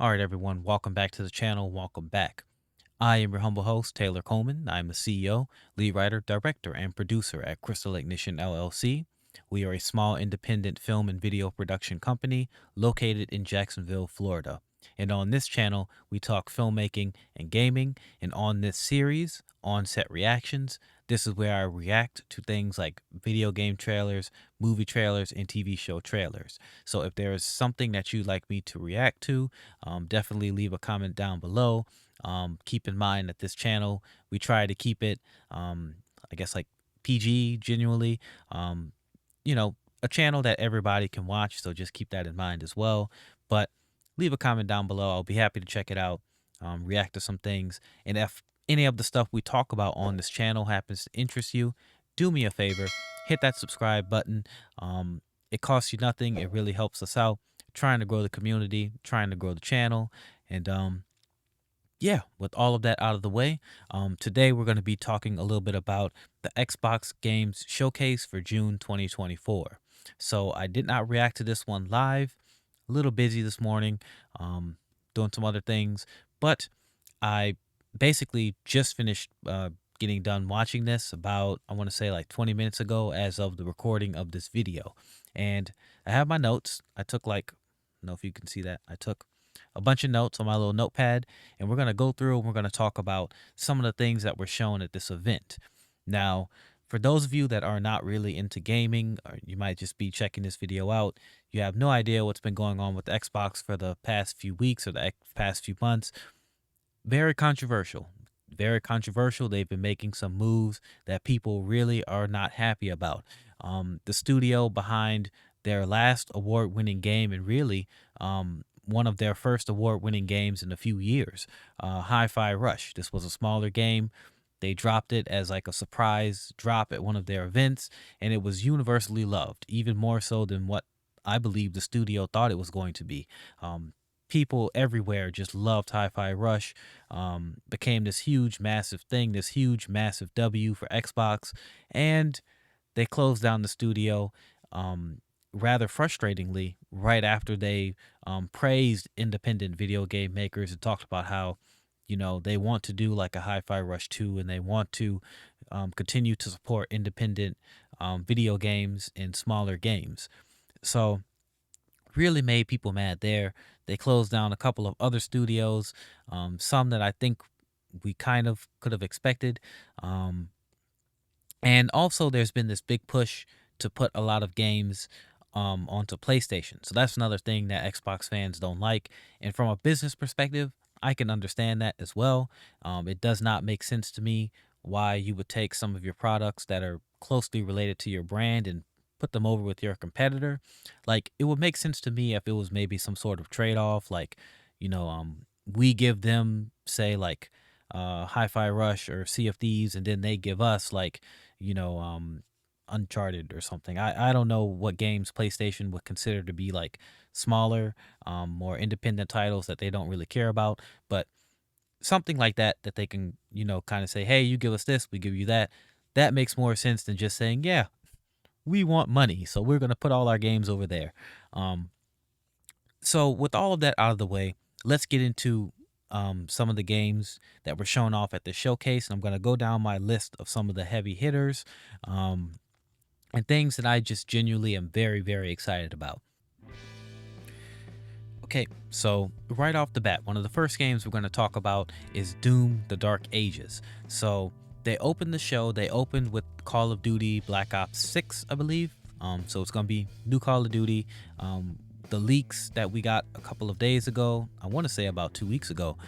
All right, everyone, welcome back to the channel. Welcome back. I am your humble host, Taylor Coleman. I'm the CEO, lead writer, director, and producer at Crystal Ignition LLC. We are a small independent film and video production company located in Jacksonville, Florida. And on this channel, we talk filmmaking and gaming. And on this series, On Set Reactions, this is where I react to things like video game trailers, movie trailers, and TV show trailers. So if there is something that you'd like me to react to, definitely leave a comment down below. Keep in mind that this channel, we try to keep it, I guess, like PG, genuinely, um, you know, a channel that everybody can watch. So just keep that in mind as well. But leave a comment down below. I'll be happy to check it out, react to some things. And if any of the stuff we talk about on this channel happens to interest you, do me a favor, hit that subscribe button. It costs you nothing. It really helps us out trying to grow the community, trying to grow the channel. And yeah, with all of that out of the way, today we're going to be talking a little bit about the Xbox Games Showcase for June 2024. So I did not react to this one live, a little busy this morning, doing some other things, but I basically just finished getting done watching this about, I want to say like 20 minutes ago as of the recording of this video. And I have my notes. I took like, I don't know if you can see that. I took a bunch of notes on my little notepad, and we're going to go through and we're going to talk about some of the things that were shown at this event. Now, for those of you that are not really into gaming, or you might just be checking this video out, you have no idea what's been going on with the Xbox for the past few weeks or the past few months. Very controversial. Very controversial. They've been making some moves that people really are not happy about. The studio behind their last award-winning game, and really one of their first award-winning games in a few years, Hi-Fi Rush. This was a smaller game. They dropped it as like a surprise drop at one of their events, and it was universally loved, even more so than what I believe the studio thought it was going to be. People everywhere just loved Hi-Fi Rush. Became this huge, massive thing, this huge, massive W for Xbox, and they closed down the studio. Rather frustratingly, right after they praised independent video game makers and talked about how, they want to do like a Hi-Fi Rush 2, and they want to continue to support independent video games and smaller games. So really made people mad there. They closed down a couple of other studios, some that I think we kind of could have expected. And also there's been this big push to put a lot of games onto PlayStation. So that's another thing that Xbox fans don't like. And from a business perspective, I can understand that as well. It does not make sense to me why you would take some of your products that are closely related to your brand and put them over with your competitor. Like, it would make sense to me if it was maybe some sort of trade-off, like, we give them, say, like Hi-Fi Rush or Sea of Thieves, and then they give us like, you know, um, Uncharted or something. I don't know what games PlayStation would consider to be like smaller, more independent titles that they don't really care about, but something like that that they can, kind of say, hey, you give us this, we give you that. That makes more sense than just saying, yeah, we want money, so we're gonna put all our games over there. Um, so with all of that out of the way, let's get into some of the games that were shown off at the showcase. And I'm gonna go down my list of some of the heavy hitters, and things that I just genuinely am very, very excited about. Okay, so right off the bat, one of the first games we're going to talk about is Doom: The Dark Ages. So they opened the show. They opened with Call of Duty Black Ops 6, I believe. So it's going to be new Call of Duty. The leaks that we got a couple of days ago, I want to say about 2 weeks ago,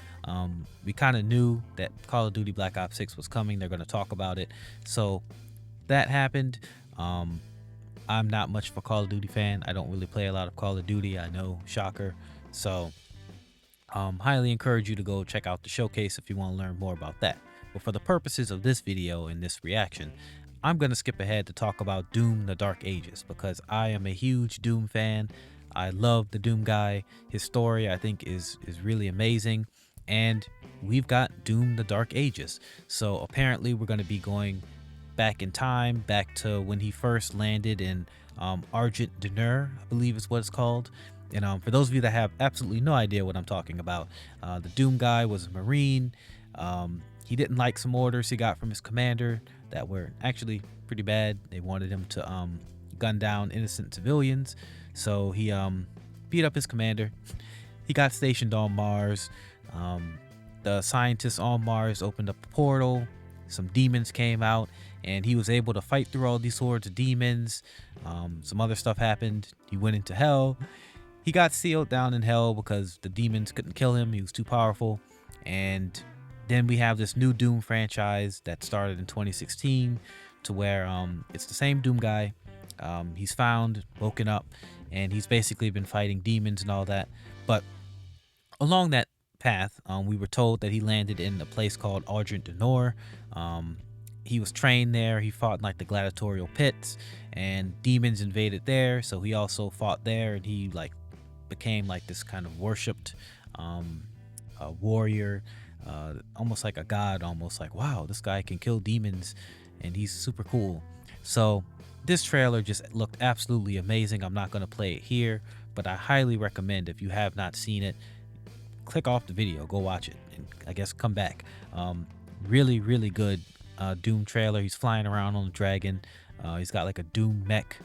we kind of knew that Call of Duty Black Ops 6 was coming. They're going to talk about it. So that happened. I'm not much of a Call of Duty fan. I don't really play a lot of Call of Duty. I know, shocker. So highly encourage you to go check out the showcase if you want to learn more about that. But for the purposes of this video and this reaction, I'm going to skip ahead to talk about Doom: The Dark Ages, because I am a huge Doom fan. I love the Doom guy. His story, I think, is really amazing. And we've got Doom: The Dark Ages. So apparently we're going to be going back in time, back to when he first landed in Argent D'Nur, I believe is what it's called. And for those of you that have absolutely no idea what I'm talking about, the Doom guy was a Marine. He didn't like some orders he got from his commander that were actually pretty bad. They wanted him to gun down innocent civilians. So he beat up his commander. He got stationed on Mars. The scientists on Mars opened up a portal. Some demons came out, and he was able to fight through all these hordes of demons. Some other stuff happened. He went into hell. He got sealed down in hell because the demons couldn't kill him. He was too powerful. And then we have this new Doom franchise that started in 2016 to where it's the same Doom guy. He's found, woken up, and he's basically been fighting demons and all that. But along that path, we were told that he landed in a place called Argent Denor. He was trained there. He fought in like the gladiatorial pits, and demons invaded there. So he also fought there, and he like became like this kind of worshipped warrior, almost like a god. Almost like, wow, this guy can kill demons, and he's super cool. So this trailer just looked absolutely amazing. I'm not going to play it here, but I highly recommend, if you have not seen it, click off the video, go watch it, and I guess come back. Really, really good Doom trailer. He's flying around on a dragon. He's got like a Doom mech.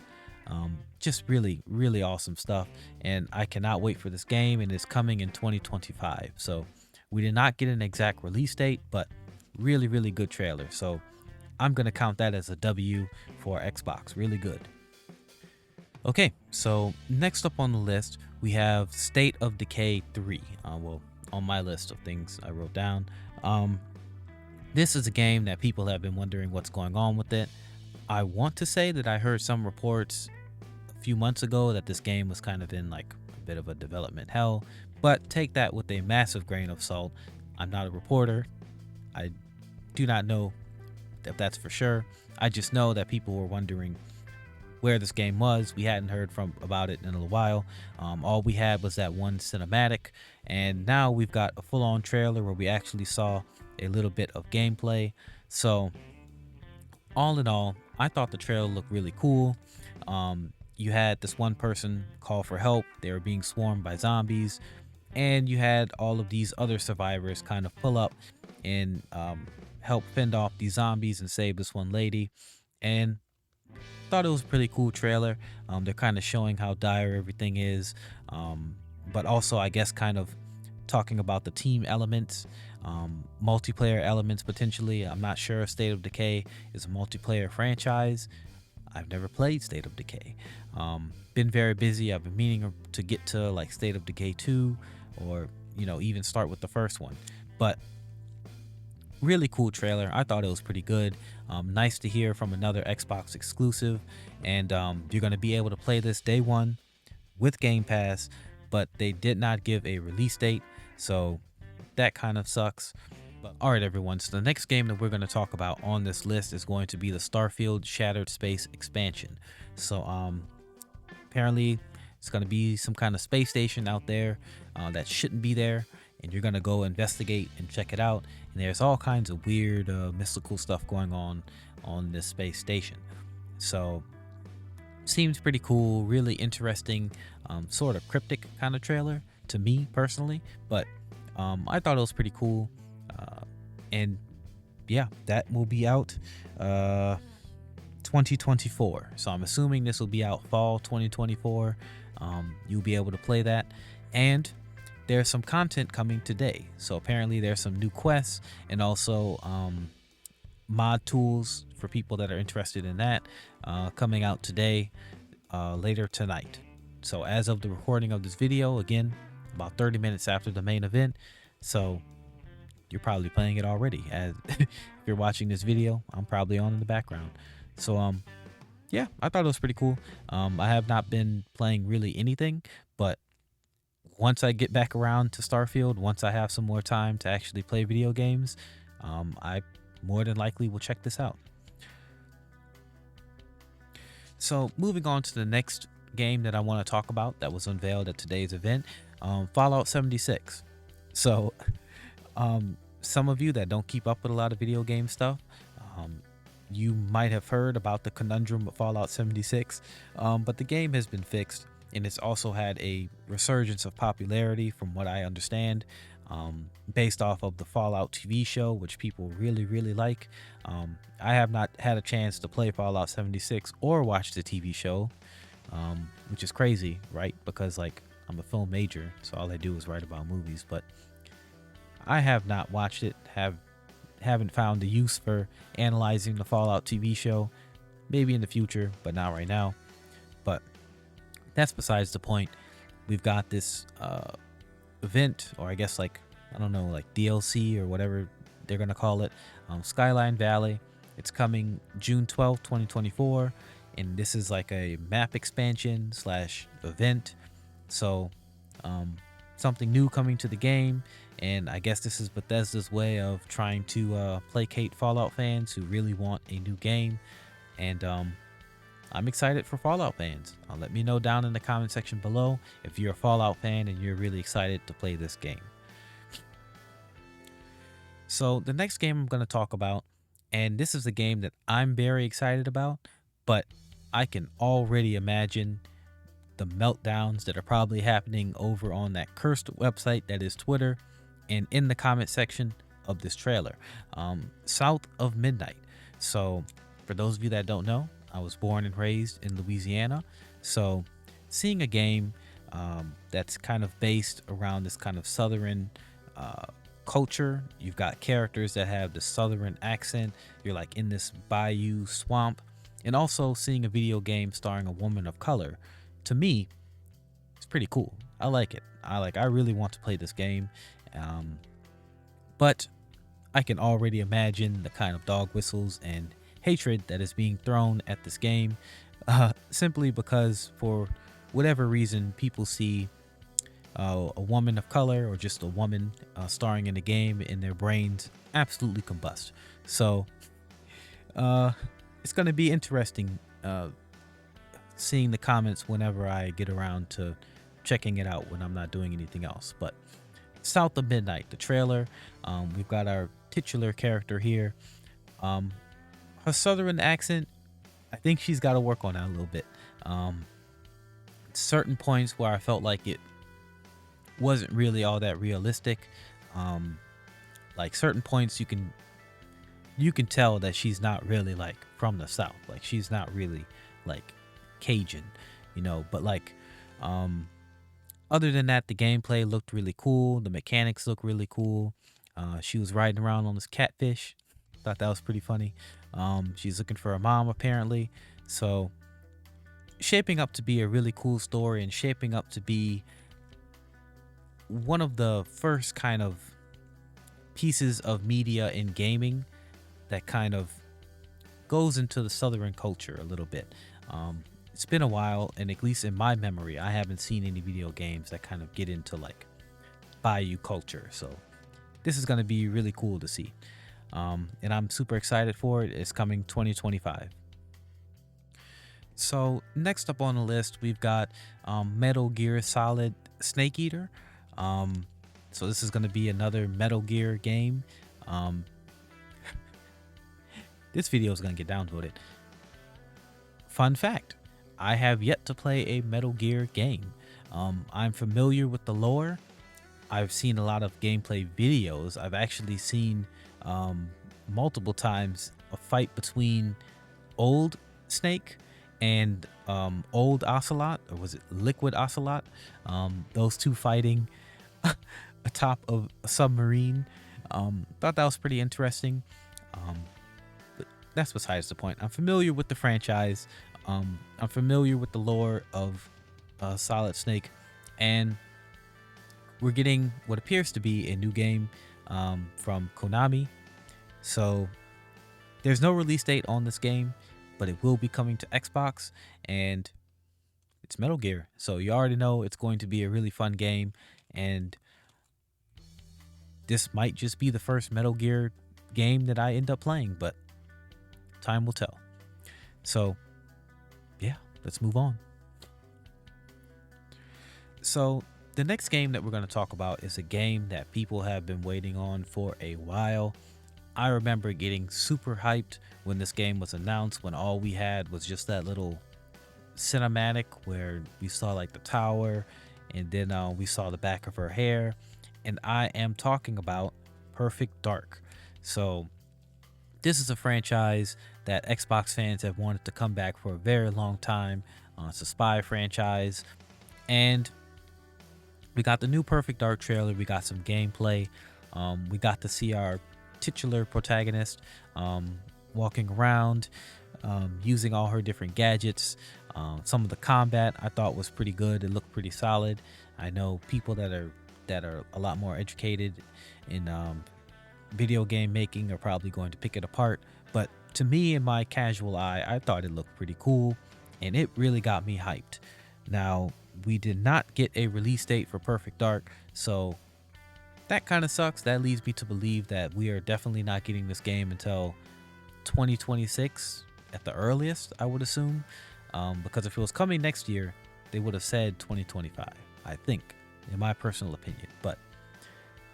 Just really, really awesome stuff. And I cannot wait for this game, and it's coming in 2025. So we did not get an exact release date, but really, really good trailer. So I'm going to count that as a W for Xbox. Really good. Okay, so next up on the list, we have State of Decay 3. Well, on my list of things I wrote down. This is a game that people have been wondering what's going on with it. I want to say that I heard some reports a few months ago that this game was kind of in like a bit of a development hell, but take that with a massive grain of salt. I'm not a reporter. I do not know if that's for sure. I just know that people were wondering where this game was. We hadn't heard about it in a little while. All we had was that one cinematic, and now we've got a full-on trailer where we actually saw a little bit of gameplay. So all in all, I thought the trailer looked really cool. You had this one person call for help. They were being swarmed by zombies, and you had all of these other survivors kind of pull up and help fend off these zombies and save this one lady. And thought it was a pretty cool trailer. They're kind of showing how dire everything is, but also I guess kind of talking about the team elements, multiplayer elements potentially. I'm not sure if State of Decay is a multiplayer franchise. I've never played State of Decay. Been very busy. I've been meaning to get to like State of Decay 2, or even start with the first one. But really cool trailer. I thought it was pretty good. Nice to hear from another Xbox exclusive, and you're going to be able to play this day one with Game Pass, but they did not give a release date, so that kind of sucks. But all right, everyone, so the next game that we're going to talk about on this list is going to be the Starfield Shattered Space expansion. So apparently it's going to be some kind of space station out there that shouldn't be there, and you're going to go investigate and check it out. And there's all kinds of weird mystical stuff going on this space station. So seems pretty cool, really interesting, sort of cryptic kind of trailer to me personally, but I thought it was pretty cool. And yeah, that will be out 2024. So I'm assuming this will be out fall 2024. You'll be able to play that, and there's some content coming today. So apparently there's some new quests, and also mod tools for people that are interested in that coming out today, later tonight. So as of the recording of this video, again, about 30 minutes after the main event. So you're probably playing it already. As if you're watching this video, I'm probably on in the background. So yeah, I thought it was pretty cool. I have not been playing really anything, but once I get back around to Starfield, once I have some more time to actually play video games, I more than likely will check this out. So moving on to the next game that I want to talk about that was unveiled at today's event, Fallout 76. So some of you that don't keep up with a lot of video game stuff, you might have heard about the conundrum of Fallout 76, but the game has been fixed, and it's also had a resurgence of popularity from what I understand, based off of the Fallout TV show, which people really, really like. I have not had a chance to play Fallout 76 or watch the TV show, which is crazy, right? Because like I'm a film major, so all I do is write about movies, but I have not watched it, haven't found the use for analyzing the Fallout TV show. Maybe in the future, but not right now. But that's besides the point. We've got this event, or I guess like, I don't know, like DLC or whatever they're gonna call it, Skyline Valley. It's coming June 12th, 2024, and this is like a map expansion slash event. So something new coming to the game, and I guess this is Bethesda's way of trying to placate Fallout fans who really want a new game. And I'm excited for Fallout fans. Let me know down in the comment section below if you're a Fallout fan and you're really excited to play this game. So the next game I'm going to talk about, and this is a game that I'm very excited about, but I can already imagine the meltdowns that are probably happening over on that cursed website that is Twitter and in the comment section of this trailer. South of Midnight. So for those of you that don't know, I was born and raised in Louisiana. So seeing a game that's kind of based around this kind of southern culture, you've got characters that have the southern accent, you're like in this bayou swamp, and also seeing a video game starring a woman of color, to me, it's pretty cool. I like it. I really want to play this game. But I can already imagine the kind of dog whistles and hatred that is being thrown at this game, simply because for whatever reason people see a woman of color or just a woman starring in a game and their brains absolutely combust. So it's going to be interesting seeing the comments whenever I get around to checking it out when I'm not doing anything else. But South of Midnight, the trailer, we've got our titular character here. Her southern accent, I think she's got to work on that a little bit. Certain points where I felt like it wasn't really all that realistic. Like certain points you can tell that she's not really like from the South. Like she's not really like Cajun, but like other than that, the gameplay looked really cool. The mechanics look really cool. She was riding around on this catfish. Thought that was pretty funny. She's looking for a mom apparently. So shaping up to be a really cool story, and shaping up to be one of the first kind of pieces of media in gaming that kind of goes into the southern culture a little bit. It's been a while, and at least in my memory, I haven't seen any video games that kind of get into like bayou culture. So this is going to be really cool to see. And I'm super excited for it. It's coming 2025. So next up on the list, we've got Metal Gear Solid Snake Eater. So this is going to be another Metal Gear game. This video is going to get downvoted. Fun fact, I have yet to play a Metal Gear game. I'm familiar with the lore. I've seen a lot of gameplay videos. I've actually seen multiple times a fight between Old Snake and Old Ocelot, or was it Liquid Ocelot? Those two fighting atop of a submarine. Thought that was pretty interesting. But that's besides the point. I'm familiar with the franchise. I'm familiar with the lore of Solid Snake, and we're getting what appears to be a new game from Konami. So there's no release date on this game, but it will be coming to Xbox, and it's Metal Gear. So you already know it's going to be a really fun game, and this might just be the first Metal Gear game that I end up playing, but time will tell. So yeah, let's move on. So the next game that we're going to talk about is a game that people have been waiting on for a while. I remember getting super hyped when this game was announced, when all we had was just that little cinematic where we saw like the tower, and then we saw the back of her hair. And I am talking about Perfect Dark. So this is a franchise that Xbox fans have wanted to come back for a very long time. It's a spy franchise, and we got the new Perfect Dark trailer. We got some gameplay. We got to see our titular protagonist walking around, using all her different gadgets. Some of the combat I thought was pretty good. It looked pretty solid. I know people that are a lot more educated in video game making are probably going to pick it apart, but to me, in my casual eye, I thought it looked pretty cool, and it really got me hyped. Now, we did not get a release date for Perfect Dark, so that kind of sucks. That leads me to believe that we are definitely not getting this game until 2026 at the earliest, I would assume, because if it was coming next year, they would have said 2025, I think, in my personal opinion, but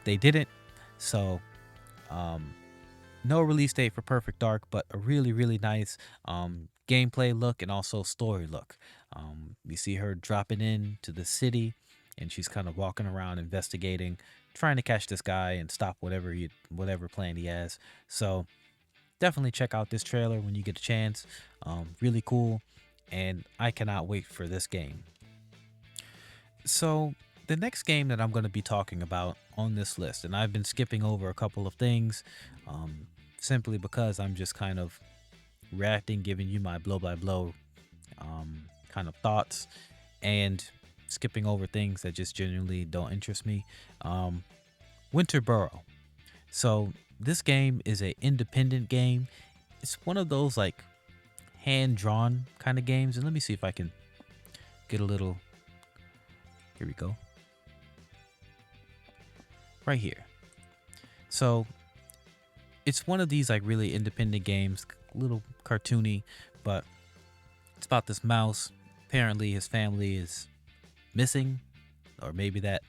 they didn't. So no release date for Perfect Dark, but a really, really nice gameplay look and also story look. We see her dropping in to the city, and she's kind of walking around investigating, trying to catch this guy and stop whatever plan he has. So definitely check out this trailer when you get a chance. Really cool, and I cannot wait for this game. So the next game that I'm going to be talking about on this list, and I've been skipping over a couple of things simply because I'm just kind of reacting, giving you my blow by blow kind of thoughts, and skipping over things that just genuinely don't interest me. Winter Burrow. So this game is an independent game. It's one of those like hand-drawn kind of games, and let me see if I can get a little. Here we go. Right here. So it's one of these like really independent games, a little cartoony, but it's about this mouse. Apparently his family is missing, or maybe that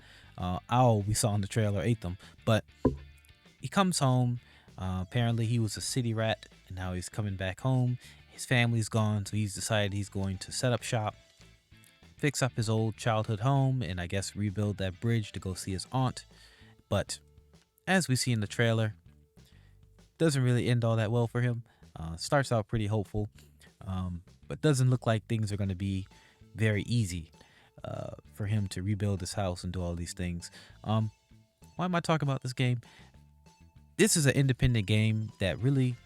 owl we saw in the trailer ate them, but he comes home. Apparently he was a city rat, and now he's coming back home. His family's gone, so he's decided he's going to set up shop, fix up his old childhood home, and I guess rebuild that bridge to go see his aunt. But as we see in the trailer, doesn't really end all that well for him. Starts out pretty hopeful, but doesn't look like things are going to be very easy for him to rebuild his house and do all these things. Why am I talking about this game? This is an independent game that really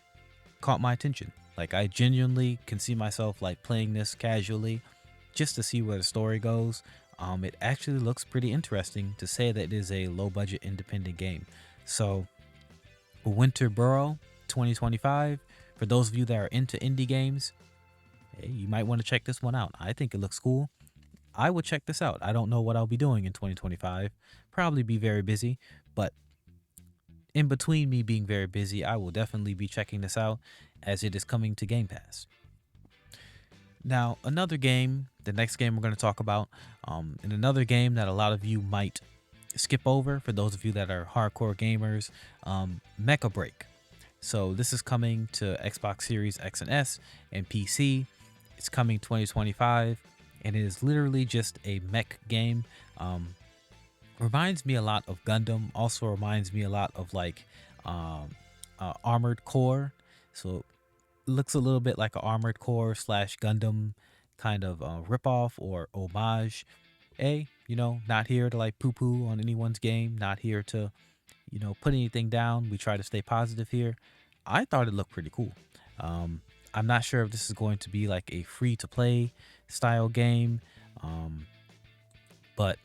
caught my attention. Like, I genuinely can see myself like playing this casually just to see where the story goes. It actually looks pretty interesting, to say that it is a low budget independent game. So Winter Burrow 2025, for those of you that are into indie games, hey, you might want to check this one out. I think it looks cool. I would check this out. I don't know what I'll be doing in 2025. Probably be very busy, but in between me being very busy, I will definitely be checking this out as it is coming to Game Pass. Now, another game, the next game we're going to talk about, and another game that a lot of you might skip over, for those of you that are hardcore gamers, Mecha Break. So this is coming to Xbox Series X and S and PC. It's coming 2025, and it is literally just a mech game. Reminds me a lot of Gundam. Also reminds me a lot of like Armored Core. So it looks a little bit like an Armored Core / Gundam kind of ripoff or homage. Not here to like poo-poo on anyone's game. Not here to, put anything down. We try to stay positive here. I thought it looked pretty cool. I'm not sure if this is going to be like a free-to-play style game, but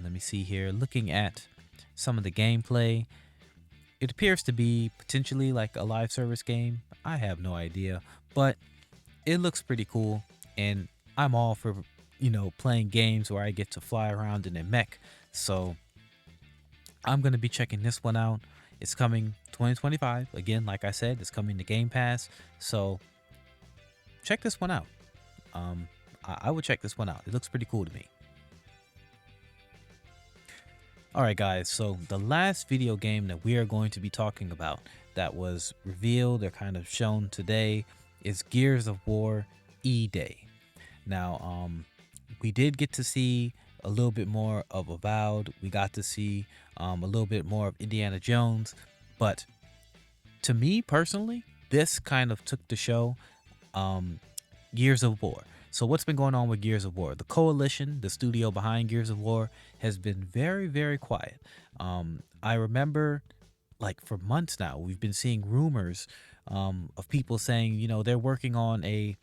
let me see here. Looking at some of the gameplay, it appears to be potentially like a live service game. I have no idea, but it looks pretty cool, and I'm all for playing games where I get to fly around in a mech. So I'm gonna be checking this one out. It's coming 2025. Again, like I said, it's coming to Game Pass. So check this one out. I would check this one out. It looks pretty cool to me. Alright guys, so the last video game that we are going to be talking about that was revealed or kind of shown today is Gears of War E-Day. Now, we did get to see a little bit more of Avowed. We got to see a little bit more of Indiana Jones. But to me personally, this kind of took the show. Gears of War. So what's been going on with Gears of War? The Coalition, the studio behind Gears of War, has been very, very quiet. I remember, like, for months now, we've been seeing rumors of people saying, they're working on a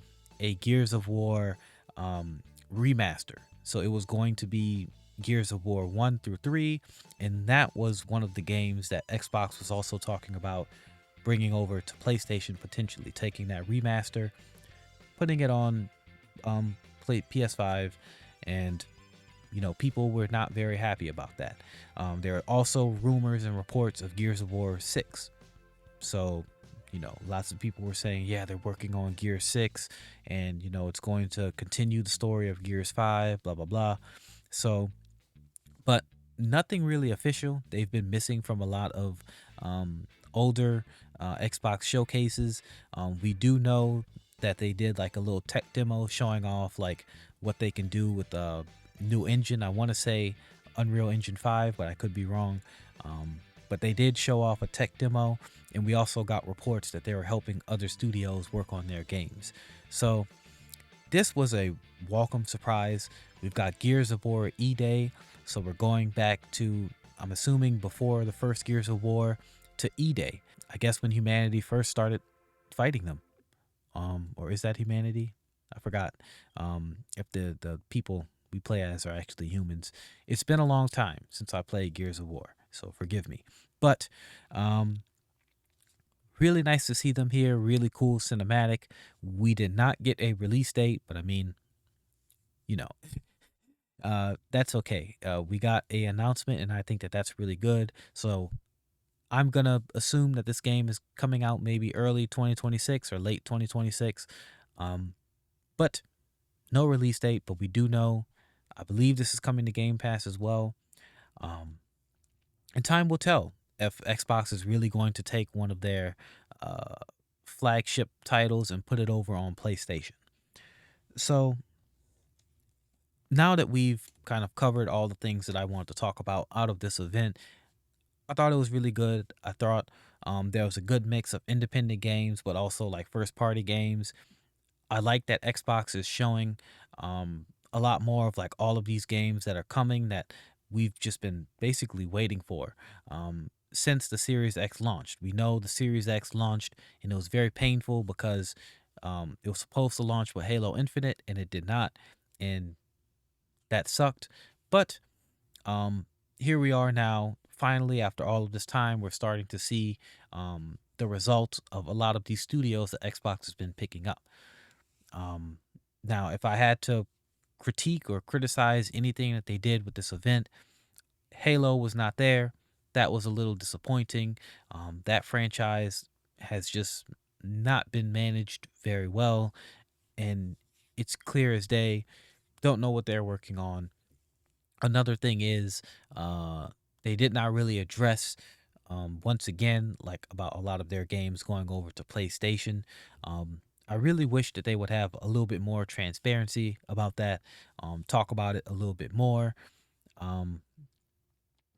Gears of War remaster. So it was going to be Gears of War 1 through 3, and that was one of the games that Xbox was also talking about bringing over to PlayStation, potentially taking that remaster, putting it on PS5, and people were not very happy about that. There are also rumors and reports of Gears of War 6. So lots of people were saying, yeah, they're working on Gears 6, and it's going to continue the story of Gears 5, blah blah blah. So, but nothing really official. They've been missing from a lot of older Xbox showcases. We do know that they did like a little tech demo showing off like what they can do with the new engine. I want to say Unreal Engine 5, but I could be wrong. But they did show off a tech demo, and we also got reports that they were helping other studios work on their games. So this was a welcome surprise. We've got Gears of War E-Day, so we're going back to, I'm assuming, before the first Gears of War, to E-Day. I guess when humanity first started fighting them. Or is that humanity? I forgot. If the people we play as are actually humans. It's been a long time since I played Gears of War, so forgive me. But really nice to see them here. Really cool cinematic. We did not get a release date, but I mean, that's okay. We got a announcement, and I think that that's really good. So I'm gonna assume that this game is coming out maybe early 2026 or late 2026. But no release date, but we do know, I believe this is coming to Game Pass as well. And time will tell if Xbox is really going to take one of their flagship titles and put it over on PlayStation. So now that we've kind of covered all the things that I wanted to talk about out of this event, I thought it was really good. I thought there was a good mix of independent games, but also like first party games. I like that Xbox is showing a lot more of like all of these games that are coming that we've just been basically waiting for since the Series X launched. We know the Series X launched, and it was very painful because it was supposed to launch with Halo Infinite, and it did not, and that sucked. But here we are now. Finally, after all of this time, we're starting to see the results of a lot of these studios that Xbox has been picking up. Now, if I had to critique or criticize anything that they did with this event, Halo was not there. That was a little disappointing. That franchise has just not been managed very well, and it's clear as day. Don't know what they're working on. Another thing is, they did not really address, once again, like about a lot of their games going over to PlayStation. I really wish that they would have a little bit more transparency about that, talk about it a little bit more.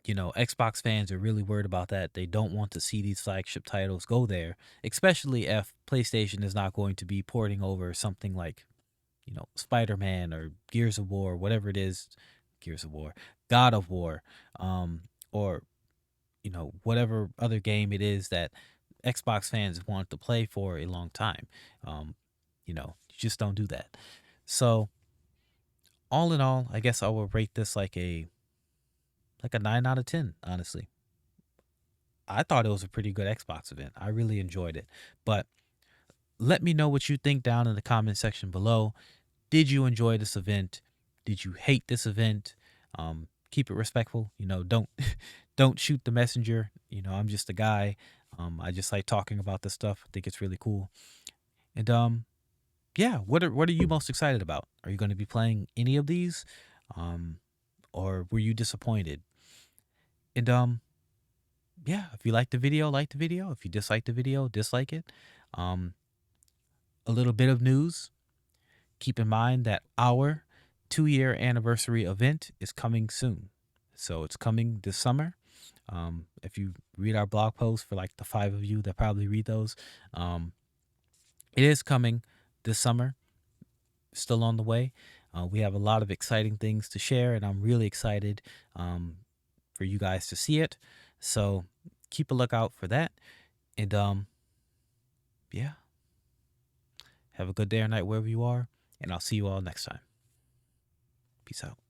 Xbox fans are really worried about that. They don't want to see these flagship titles go there, especially if PlayStation is not going to be porting over something like, Spider-Man or Gears of War, whatever it is, Gears of War, God of War, or, whatever other game it is that Xbox fans want to play for a long time. You just don't do that. So all in all, I guess I will rate this like a 9 out of 10, honestly. I thought it was a pretty good Xbox event. I really enjoyed it. But let me know what you think down in the comment section below. Did you enjoy this event? Did you hate this event? Keep it respectful. Don't don't shoot the messenger. I'm just a guy. I just like talking about this stuff. I think it's really cool. And yeah, what are you most excited about? Are you going to be playing any of these? Or were you disappointed? And yeah, if you liked the video, like the video. If you disliked the video, dislike it. A little bit of news. keep in mind that our 2-year anniversary event is coming soon. So it's coming this summer. If you read our blog post, for like the 5 of you that probably read those, it is coming this summer, still on the way. We have a lot of exciting things to share, and I'm really excited for you guys to see it. So keep a lookout for that. And yeah, have a good day or night wherever you are, and I'll see you all next time. Peace out.